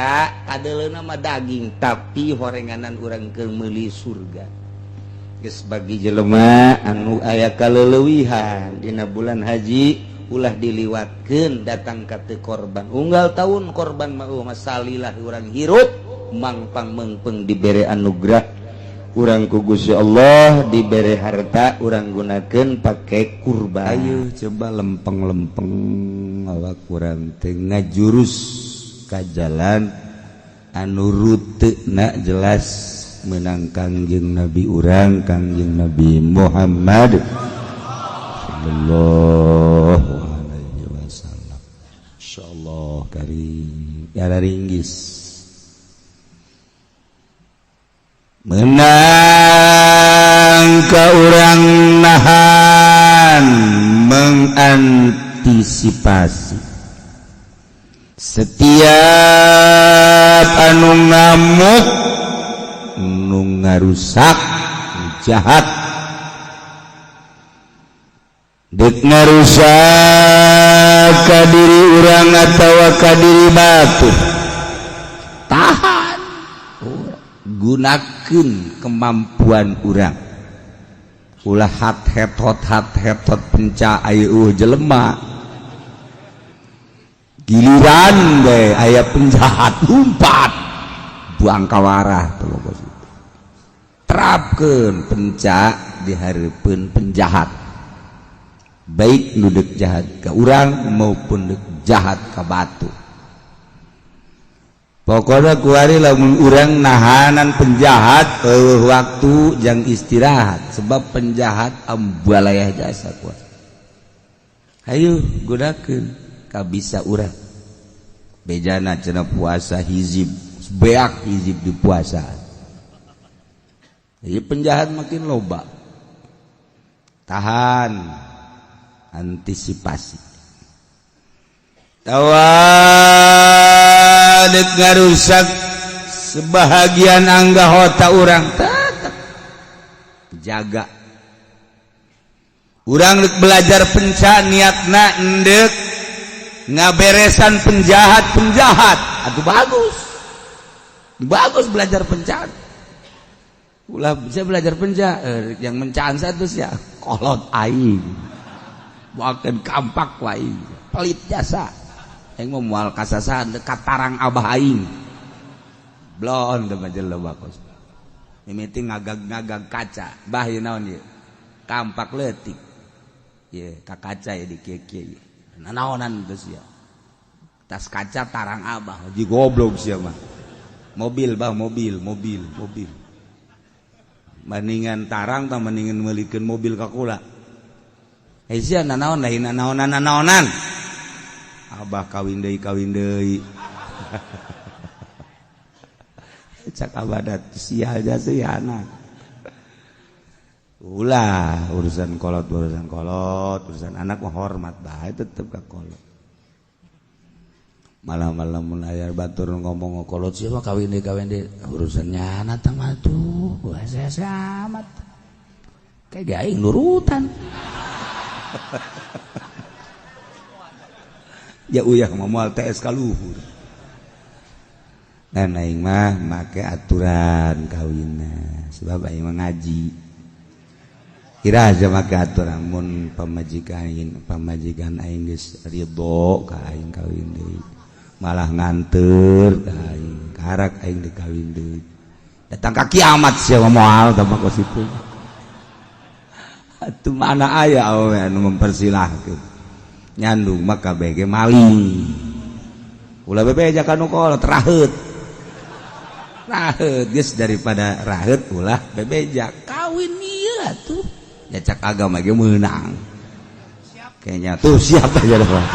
kadeleuna mah daging tapi horenganan urang keur meuli surga. Geus bagi jelema anu aya kaleulewihan dina bulan haji ulah diliwatkeun datang ka teu korban unggal tahun korban mah masalilah urang hirup mangpang mengpeng dibere anugerah urang ku Gusti Allah dibere harta urang gunakeun pake kurban ayo coba lempeng-lempeng awak urang teh ngajurus ka jalan anu ruteuna jelas menang Kangjeng Nabi urang Kangjeng Nabi Muhammad sallallahu alaihi wasallam insyaallah karim ya ringgis menang ka urang nahan mengantisipasi setiap anu ngamuk nu ngarusak jahat dek ngarusak ka diri urang atawa ka diri batu tahan gunakeun kemampuan urang ulah hat-hetot penca aya jelema giliran we aya penjahat umpat buang kawarah terapkeun penca di hareupeun penjahat baik nu deuk jahat ka urang maupun deuk jahat ka batu pokoknya kuari lamun urang nahanan penjahat waktu jang istirahat sebab penjahat ambalayah jasa kuat ayo gunakeun ka bisa urang bejana cenah puasa hizib beak hizib di puasa jadi penjahat makin loba tahan antisipasi tawadek ngarusak sebahagian anggota urang tetap jaga urang dek belajar penca niatna endek ngaberesan penjahat atuh bagus belajar penjahat ulah bisa belajar penjahat yang mencaan satu ya kolot aing buakeun kampak wae pelit jasa yang memual kasasan dekat tarang abah aing blon teh majel bagus mimiti ngagag kaca bah ieu naon ieu kampak leutik ye ka kaca ya di kieu-kieu nanaonan geus ya tas kaca tarang abah ji goblok sia mah mobil mendingan tarang tah mendingan meulikeun mobil ka kula sia nanaonan abah kawin deui cak abadat sia aja sih anak ulah urusan kolot urusan anak mah hormat bae tetep ka kolot malam-malam mun aya batur ngomong kolot sia mah kawin deui urusannya anak tah mah tuh saya amat kayak aing nurutan ya uyah moal TS ka luhur dan aing mah make aturan kawinna sebab aing mah ngaji kira aja make aturan mun pamajikan aing geus ridho ka aing kawin deui malah nganteur ka aing karak aing dikawin deui datang ka kiamat sia moal tah mah kositu atuh mana aya awe anu mempersilahkeun nyandung mah kabeh ge maling ulah bebeja kanu kolot raheut geus daripada raheut ulah bebeja kawin ieu atuh nya cak agama ge meunang kayaknya tuh siap aja dah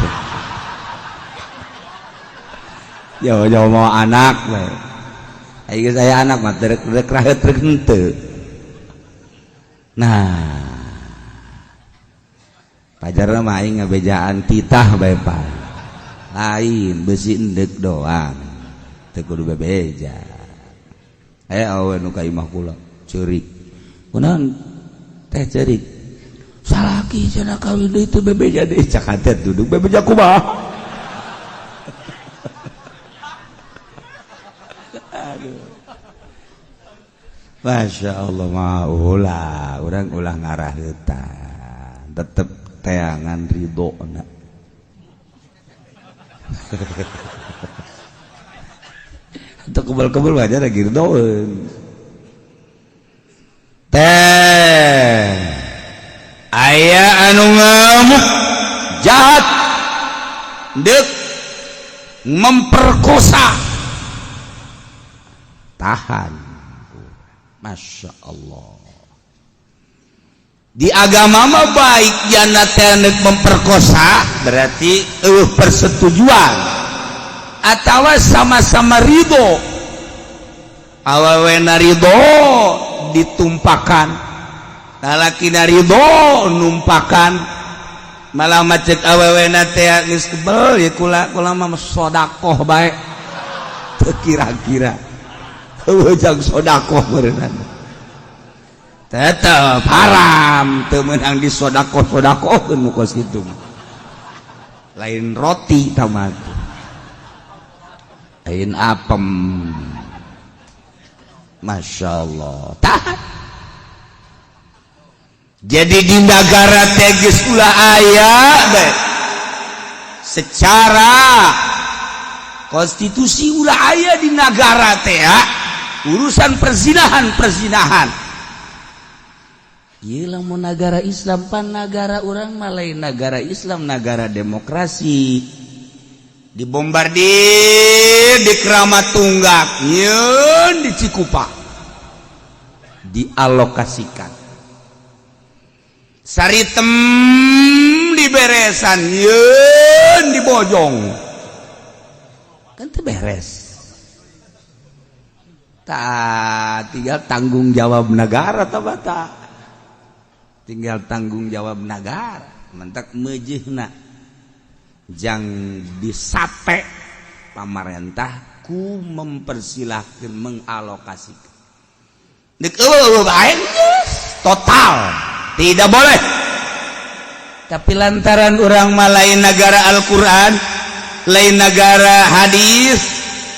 jauh mau anak we ayo saya anak mah rek raheut rek henteu nah pajarna mah aing ngabejaan titah bae Pak lain besi endek doang teu kudu bebeja awe nu ka imah kula ceurik kunaon teh ceurik salaki cenah kawin deui teu bebeja deui cak hatet duduk bebeja kumaha aduh Masya Allah mah urang ulah ngaraheutan tetep teangan ridho na Atau kebal-kebal aja lagi doang. Teh aya anu ngamuk jahat dek memperkosa tahan. Masya Allah, di agama mah baik jana teh memperkosa berarti persetujuan atau sama-sama ridho. Awawena ridho ditumpakan, lalakina ridho numpakan, malah macet awawena teh geus kebel ya kula mah sedekah bae. Teu kira-kira ujang sedekah berenang tetep haram, teu meunang disedekah-sedekahkeun nu kos kitu. Lain roti tamat, lain apem. Masya Allah, tahan. Jadi di negara tegis ulah ayah secara konstitusi ulah ayah di negara teh urusan perzinahan. Iyalah mau negara Islam pan negara orang malai negara Islam, negara demokrasi. Dibombardir di Keramat Tunggak, yeun di Cikupa, dialokasikan. Saritem di Beresan, yeun di Bojong, kan teu beres. Tinggal tanggung jawab negara tabata, tinggal tanggung jawab negara. Mentak mejihna jang disape pamarentah ku mempersilahkan mengalokasikan total tidak boleh, tapi lantaran orang malain negara Al-Quran lain negara hadis,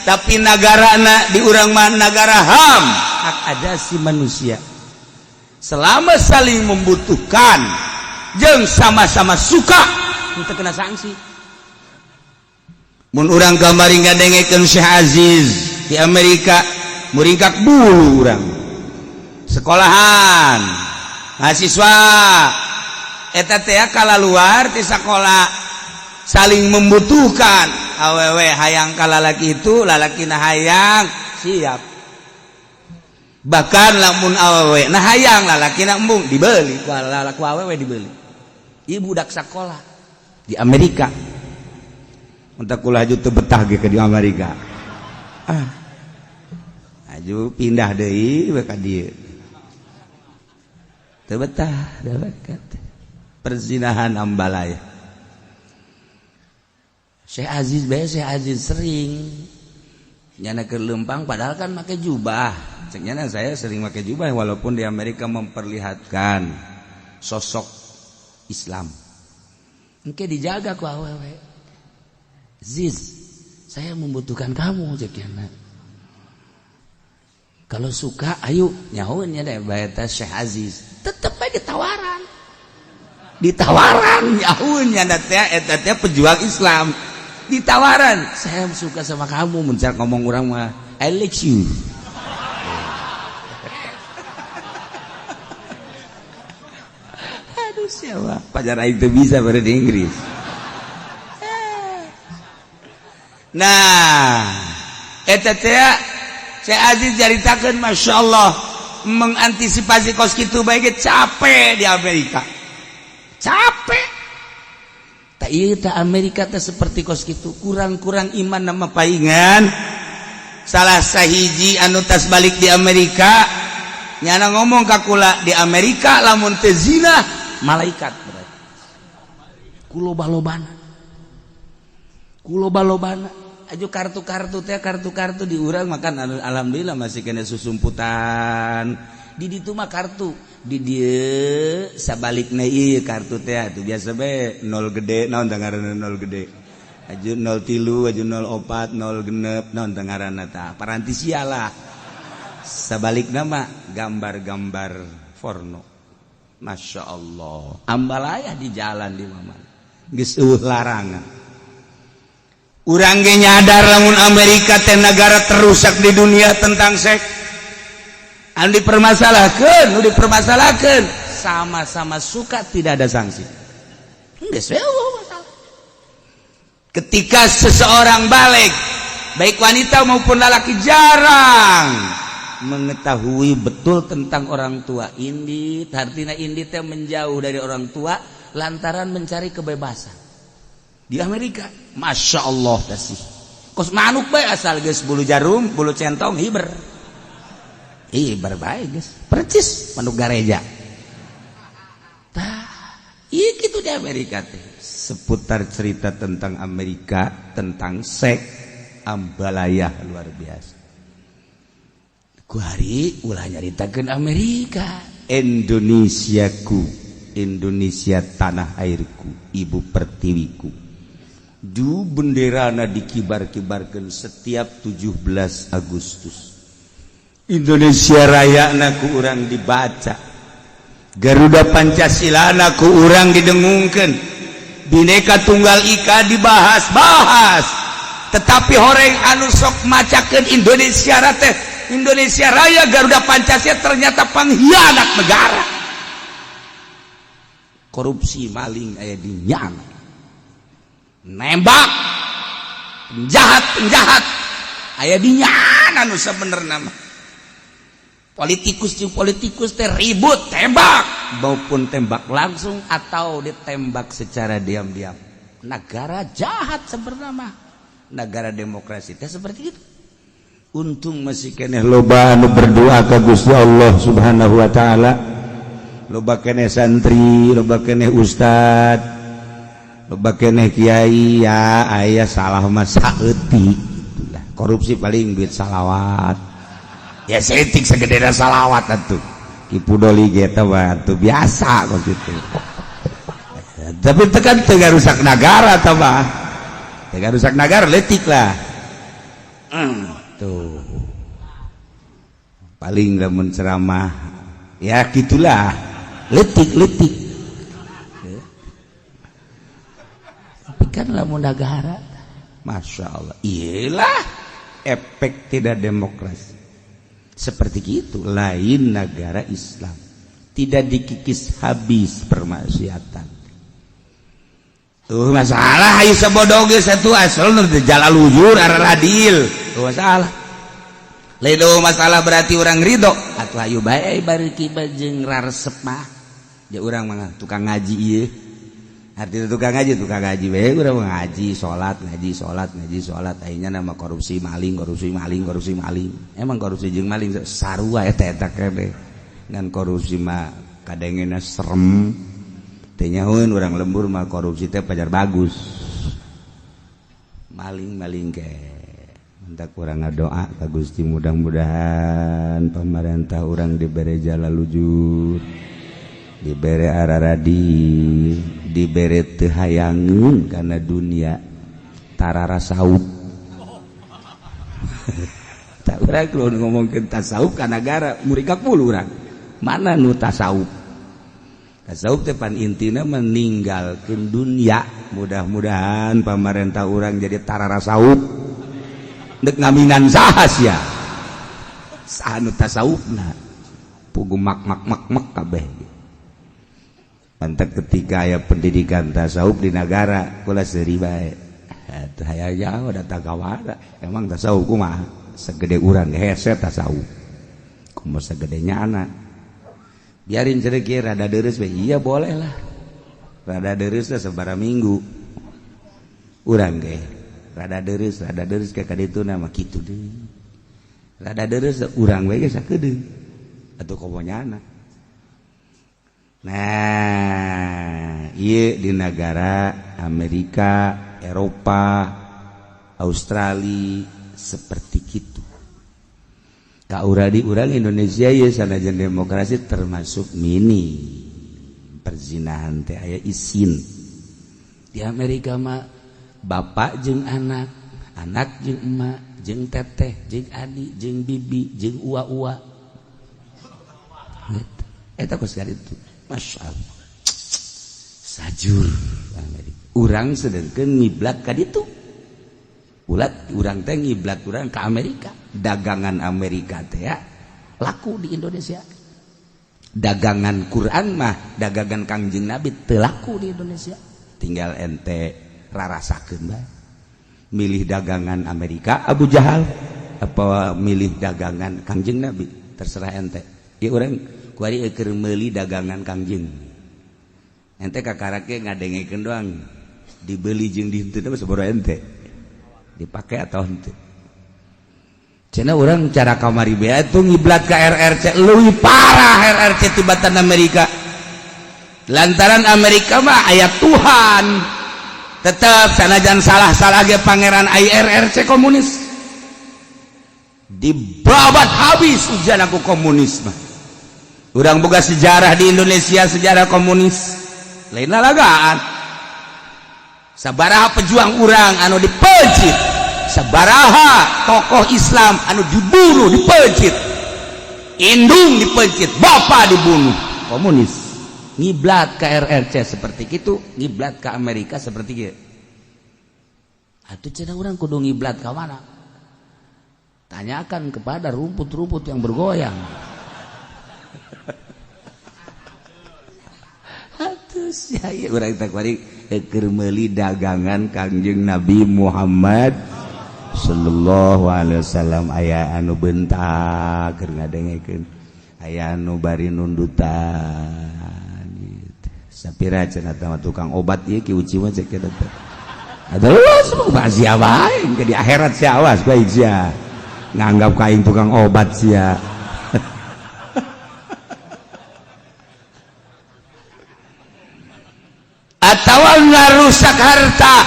tapi negara di urang mah negara HAM, hak asasi manusia. Selama saling membutuhkan jeung sama-sama suka kita kena sanksi. Mun urang kamari ngadengekeun Syekh Aziz di Amerika muringkak bulu urang. Sekolahan mahasiswa eta teh kalaluar ti sakola saling membutuhkan. Awewe hayang ka lalaki itu, lalakina hayang siap. Bahkan lamun awewe nah hayang lalakina embung dibeli ku awewe dibeli. Ieu budak sakola di Amerika. Untuk kulah aju teu betah ge di Amerika. Aju pindah deui we ka dieu. Teu betah da bakat. Perzinahan ambalaya. Syekh Aziz sering nyana ke lempang padahal kan make jubah. Ceknya saya sering make jubah walaupun di Amerika memperlihatkan sosok Islam. Engke dijaga ku awewe. Ziz, saya membutuhkan kamu ceknya. Kalau suka, ayo nyahoun nya deh baeta Syekh Aziz. Tetep aja ditawaran nyahoun nya eta teh pejuang Islam. Ditawaran, saya suka sama kamu, mencak ngomong orang mah I like you. Aduh siapa? Pacar itu bisa bahasa Inggris. Nah, eta teh Syekh Aziz jaritakeun masyaallah mengantisipasi kos kitu bae capek di Amerika. Capek. Tak ieu teh Amerika teh seperti kos kitu, kurang-kurang iman nama paingan. Salah sahiji anu tas balik di Amerika nyana ngomong ka kula di Amerika lamun teu zina malaikat berarti. Kuloba-lobana. Aju kartu-kartu di urang makan alhamdulillah masih kena susumputan. Di ditu mah kartu di dieu sabalikna ieu kartu teh atuh biasa bae 0 gede naon teh ngaranna 0 gede. Aju 03 aju 04 0 genep naon teh ngaranna tah parantisia lah. Sabalikna mah gambar-gambar porno. Masya Allah. Ambalaya di jalan di mana. Geus eueuh larangan. urang ge nyadar lamun Amerika teh negara terusak di dunia tentang seks anu dipermasalahkeun sama-sama suka tidak ada sanksi. Geus we masalah. Ketika seseorang balik baik wanita maupun lelaki jarang mengetahui betul tentang orang tua, indit artinya indit teh menjauh dari orang tua lantaran mencari kebebasan. Di Amerika Masya Allah kasih kos manuk bae asal geus bulu jarum bulu centong hiber bae geus percis manuk gareja tah ieu kitu di Amerika teh. Seputar cerita tentang Amerika tentang seks ambalayah luar biasa. Ku hari ulah nyaritakeun Amerika. Indonesiaku, Indonesia tanah airku, ibu pertiwiku. Du benderana dikibar-kibarkeun setiap 17 Agustus. Indonesia Raya ku urang dibaca. Garuda Pancasila ku urang didengungkeun. Bineka Tunggal Ika dibahas-bahas. Tetapi horeng anu sok macakeun Indonesia teh Indonesia Raya Garuda Pancasila ternyata pengkhianat negara. Korupsi maling aya di nyang. Nembak penjahat aya di nyang anu sabenerna mah. Politikus teh ribut tembak maupun tembak langsung atau ditembak secara diam-diam. Negara jahat sebenarnya mah. Negara demokrasi teh seperti itu. Untung masih keneh loba anu berdoa ka Gusti Allah Subhanahu wa taala. Loba keneh santri, loba keneh ustad, loba keneh kiai ya aya salah mah saeutik. Korupsi paling duit salawat. Ya setik segedena salawat atuh. Kipu doli ge teh atuh biasa kok kitu. Tapi tekan teu rusak negara tah mah. Teu rusak negara leutik lah. Tuh paling lamun ceramah ya gitulah letik tapi kan lamun negara Masya Allah iyalah efek tidak demokrasi seperti itu. Lain negara Islam tidak dikikis habis permaksiatan. Tuh masalah ayo sabodo ge satu asal nu jalal ujur radil. Tuh masalah. Lain masalah berarti orang ridho atuh ayo bae bareuki jeung raresep mah. Ya urang mah tukang ngaji ieu. Artinya tukang ngaji bae urang ngaji salat ayeuna nama korupsi maling. Emang korupsi jeung maling sarua eta kabeh. Ngan korupsi mah kadengena serem. Teh nyahoeun urang lembur mah korupsi teh pajar bagus. Maling ke. Hendak urang ngadoa ka Gusti mudah-mudahan pamarentah urang dibere jalal lujur, dibere araradi, dibere teu hayangeun kana dunia tarara saup. Tak urang kudu ngomongkeun tasawuf ka negara murid ka 10 urang. Mana nu tasawuf? Tasawuf teh pan intina meninggalkeun dunia. Mudah-mudahan pamarentah urang jadi tarara saup. Dek ngaminan saha sia. Saha nu tasawufna. Pugu mak kabeh. Pantek ketika aya pendidikan tasawuf di negara kula seuri bae. Teu aya jauh datang kawara. Emang tasawuf kumaha? Segede urang hese tasawuf. Kumaha segedenya anak. Biarin cereuk rada deres we. Iya boleh lah. Rada deres teh sabaraha minggu. Urang ge rada deres ke kadituna mah kitu deui. Rada deres urang we ge sakedeung. Atuh komonyana. Nah, ieu di negara Amerika, Eropa, Australia seperti kitu. Ka urang Indonesia ya sanajan demokrasi termasuk mini perzinahan teh aya isin. Di Amerika mah bapak jeung anak, anak jeung emak, jeung teteh, jeung adik, jeung bibi, jeung ua-ua. Eta kos itu. Masya Allah. Sajur Amerika. Urang sedengkeun ngiblat ka ditu. ulat urang teh ngiblat urang ke Amerika, dagangan Amerika teh ya laku di Indonesia. Dagangan Quran mah dagangan Kangjeng Nabi teu laku di Indonesia. Tinggal ente rarasakeun bae. Milih dagangan Amerika Abu Jahal apa milih dagangan Kangjeng Nabi, terserah ente. Ieu urang kuari keur meuli dagangan Kangjeng. Ente kakarake ngadengekeun doang. Dibeli jeung dihenteu mah sabaraha ente. Dipake atau henteu. Cenah urang cara kamari bea itu ngiblat ka RRC leuwih parah RRC tibatan Amerika. Lantaran Amerika mah aya Tuhan. Tetep sanajan salah-salah ge pangeran RRC komunis. Dibabat habis ujian aku komunis mah. Urang boga sejarah di Indonesia, sejarah komunis. Lain lalagaan. Sabaraha pejuang urang anu dipejit, sabaraha tokoh Islam anu dibunuh dipejit, indung dipejit, bapak dibunuh, komunis. Ngiblat ke RRC seperti itu, ngiblat ke Amerika seperti itu. Atuh cenah urang kudu ngiblat ke mana? Tanyakan kepada rumput-rumput yang bergoyang. Atuh sia ieu urang teh kuari keur meuli dagangan Kangjeng Nabi Muhammad sallallahu alaihi wasallam. Aya anu bentak keur ngadengekeun, aya anu bari nundutan gitu. Sapira cenah teh tukang obat ieu ki uci mah cek eta teh. Aduh semua sia bae ke di akhirat sia awas bae sia. Nganggap kaing tukang obat sia. Atawa ngarusak harta.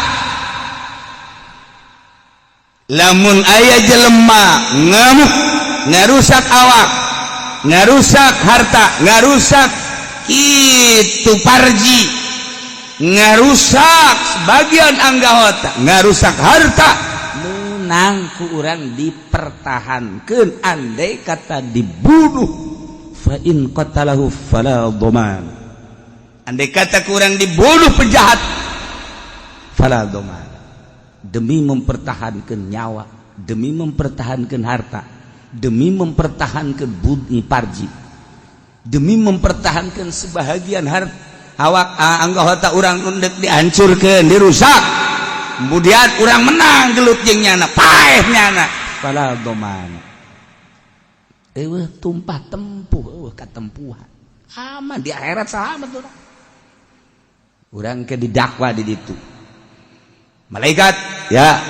Lamun aya jelema ngamuk, ngarusak awak, ngarusak harta, ngarusak itu parji, ngarusak sebagian anggota, ngarusak harta, menang ku urang dipertahankeun andai kata dibunuh. Fa in qatalahu fala dhaman. Andai kata kurang dibunuh penjahat, fala dhaman. Demi mempertahankan nyawa, demi mempertahankan harta, demi mempertahankan budi parji, demi mempertahankan sebahagian harta awak anggota urang undek dihancurkan, dirusak, kemudian urang menang gelut jeung nyana, paeh nyana, fala dhaman. Eueuh tumpah tempuh, eueuh katempuhan. Aman di akhirat selamat urang. Urang ke didakwa di ditu. Malaikat, ya,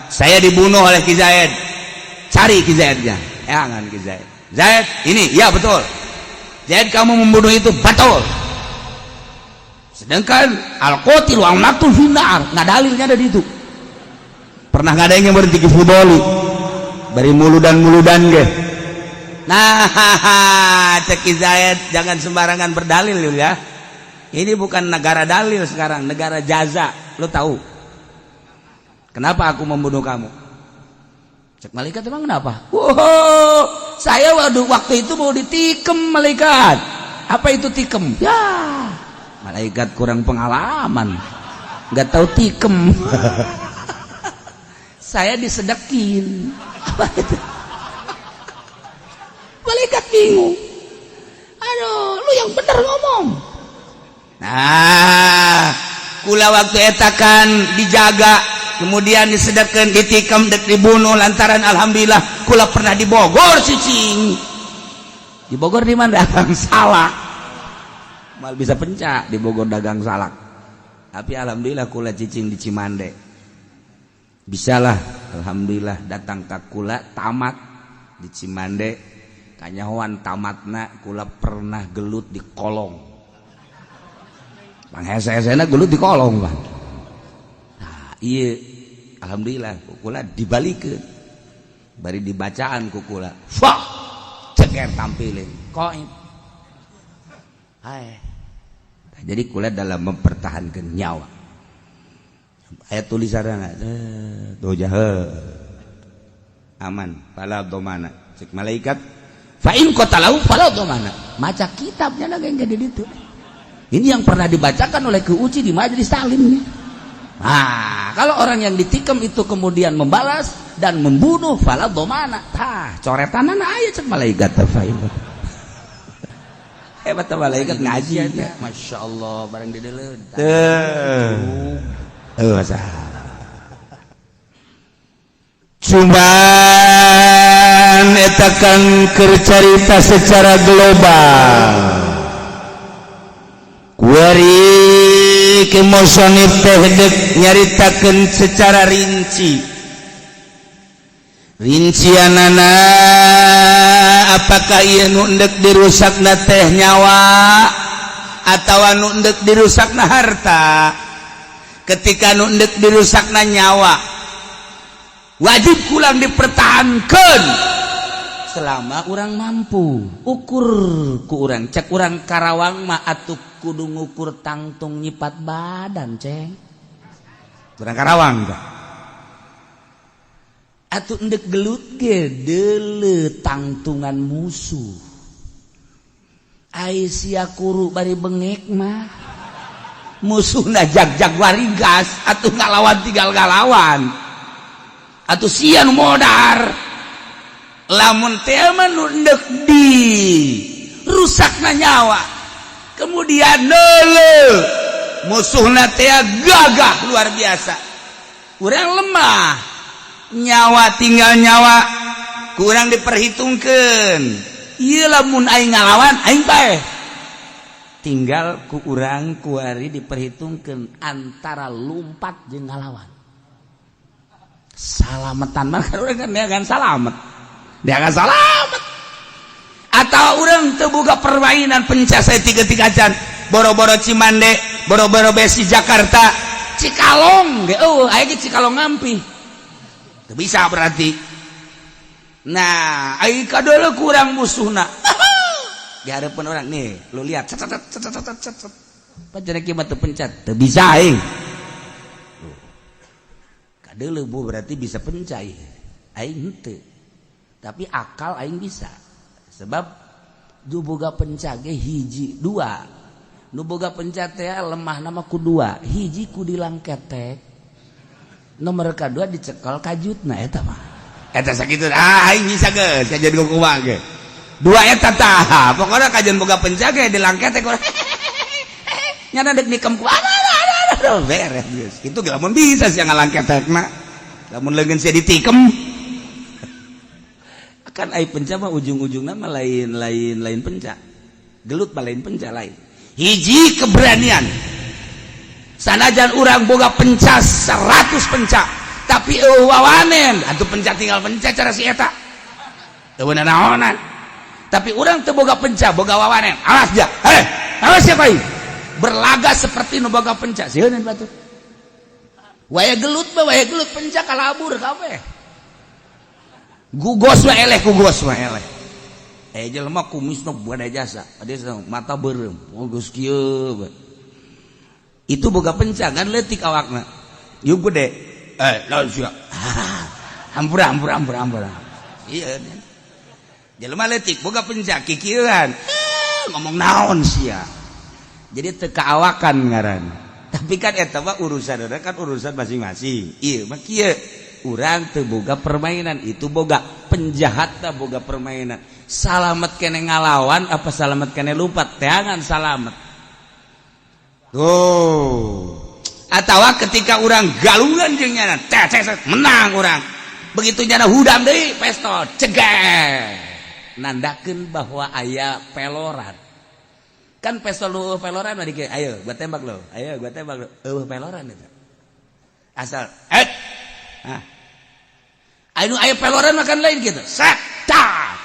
saya dibunuh oleh Ki Zaid. Cari Ki Zaidnya. Jangan Ki Zaid. Zaid, ini, ya betul. Zaid kamu membunuh itu betul. Sedangkan al-qatil wa al-maqtul finnar, nggak dalilnya ada di itu. Pernah nggak ada yang berhenti ke fudoli, bari muludan ge. Nah, cek Ki Zaid, jangan sembarangan berdalil ya. Ini bukan negara dalil sekarang, negara jaza. Lo tahu kenapa aku membunuh kamu? Cek malaikat, emang kenapa? Wow, saya waktu itu mau ditikem malaikat. Apa itu tikem? Ya, malaikat kurang pengalaman, nggak tahu tikem. Saya disedekin. Apa itu? Malaikat bingung. Aduh, lu yang bener ngomong. Nah, kula waktu etakan dijaga, kemudian disedekkeun, ditikam, dek dibunuh lantaran alhamdulillah kula pernah di Bogor cicing. Di Bogor di mana? Dagang salak. Mal bisa pencak di Bogor dagang salak. Tapi alhamdulillah kula cicing di Cimande. Bisalah alhamdulillah datang ka kula tamat di Cimande. Kanyahoan tamatna kula pernah gelut di kolong. Bang hese-hesena gelut di kolong bang. Nah iya alhamdulillah kukula dibalikeun, bari dibacaan kukula, fak ceker tampilin koin. Hai. Jadi kula dalam mempertahankan nyawa. Ayat tulisanna tuh jahe aman fala dhamana. Cek malaikat fa in qatalahu fala dhamana. Maca kitabnya nang jadi ditu. Ini yang pernah dibacakan oleh Ki Uci di majelis taklim. Nah, kalau orang yang ditikam itu kemudian membalas dan membunuh fala dhamana. Tah, coretanana aya cek malaikat tafaimu. Hebat malaikat ngaji aja. Masya Allah barang dideleun. Cuman eta kan keur carita secara global. Kuari ke musannif teh deuk nyaritakeun secara rinci. Rincianana apakah ieu nu endek dirusakna teh nyawa atawa nu endek dirusakna harta. Ketika nu endek dirusakna nyawa wajib kulang dipertahankan selama orang mampu. Ukur ku urang cek urang Karawang mah atuh kudu ngukur tangtung nyipat badan ceng. Urang Karawang tah atuh endek gelut ge deuleu tangtungan musuh. Ai sia kuru bari bengek mah musuhna jag-jag warigas atuh ngalawan tinggal ngalawan. Atuh sian modar lamun teh mah nu endek di rusakna nyawa kemudian neuleuh musuhna teh gagah luar biasa. Urang lemah nyawa tinggal nyawa kurang diperhitungkeun. Ieu lamun aing ngalawan aing bae tinggal ku urang kuari diperhitungkeun antara lumpat jeung ngalawan. Salamatan mah urang kan dia kan salamet. Dia kan salamet. Atau urang teu boga permainan pencas sae 3 can boro-boro Cimande, boro-boro besi Jakarta, Cikalong ge aya ge Cikalong ngampi. Teu bisa berarti. Nah, ai kadeuleu kurang musuhna. Di hareupeun urang nih, lu lihat cet. Pacenah kieu mah teu pencat, teu bisa aing. Kadeuleu bu berarti bisa pencai. Aing henteu. Tapi akal aing bisa. Sebab du boga penca ge hiji, dua. Nu boga penca teh lemah nama ku dua, hiji ku dilangketek. Nomor kedua dicekal kajutna eta mah. Eta sakitu aing bisa geus kajian kumaha ge. Dua eta tah, pokona kajian boga penca ge dilangketek. Nyana deuk nikem ku beres geus. Kitu ge lamun bisa sia ngalangketekna. Lamun leungeun sia ditikem. Kan ai penca mah ujung-ujungna mah lain penca. Gelut mah lain penca lain. Hiji keberanian. Sanajan urang boga penca 100 penca, tapi wawanen atuh penca tinggal penca cara si eta. Teu beunang naonan. Tapi urang teu boga penca, boga wawanen. Awas ja. Awas siapa ieu? Berlaga seperti nu boga penca. Sieun batur. Waya gelut mah waya gelut penca kalabur kabeh. Gugos mah eleh. Jelema kumisna buada jasa. Ade mata beureum. Geus kieu. Itu boga penca kan leutik awakna. Ieu gede. Lawan sia. Hampura. Iya. Jelema leutik boga penca kikieuan. Ngomong naon sia. Jadi teu kaawakan ngaran. Tapi kan eta mah urusan masing-masing. Ieu mah kieu. Urang teu boga permainan, itu boga penjahatna boga permainan. Salamet kene ngalawan apa salamet kene lumpat? Teangan salamet. Tuh. Atawa ketika urang galungan jeung nyana, menang urang. Begitu nyana hudam deui pistol, cegeh. Nandakeun bahwa aya peloran. Kan pistol lu peloran mah dikeun, ayo gua tembak lo. Ayo gua tembak lo. Peloran itu. Asal anu aya peloran makan lain gitu. Set, dah.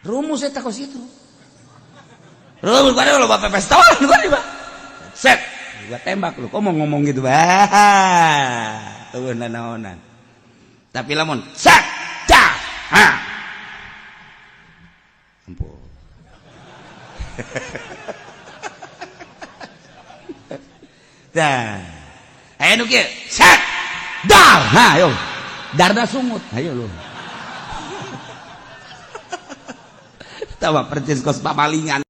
Rumus eta kos itu. Rumus pada lo bapak pistol gua di set, gua tembak lu. Kok mau ngomong gitu, tuh naonan. Tapi lamun set, dah. Ampun. Dah. Ayo nu kieu, set. Dar, ayo. Darda sungut, ayo lu. Tawa percis kos pamalingan.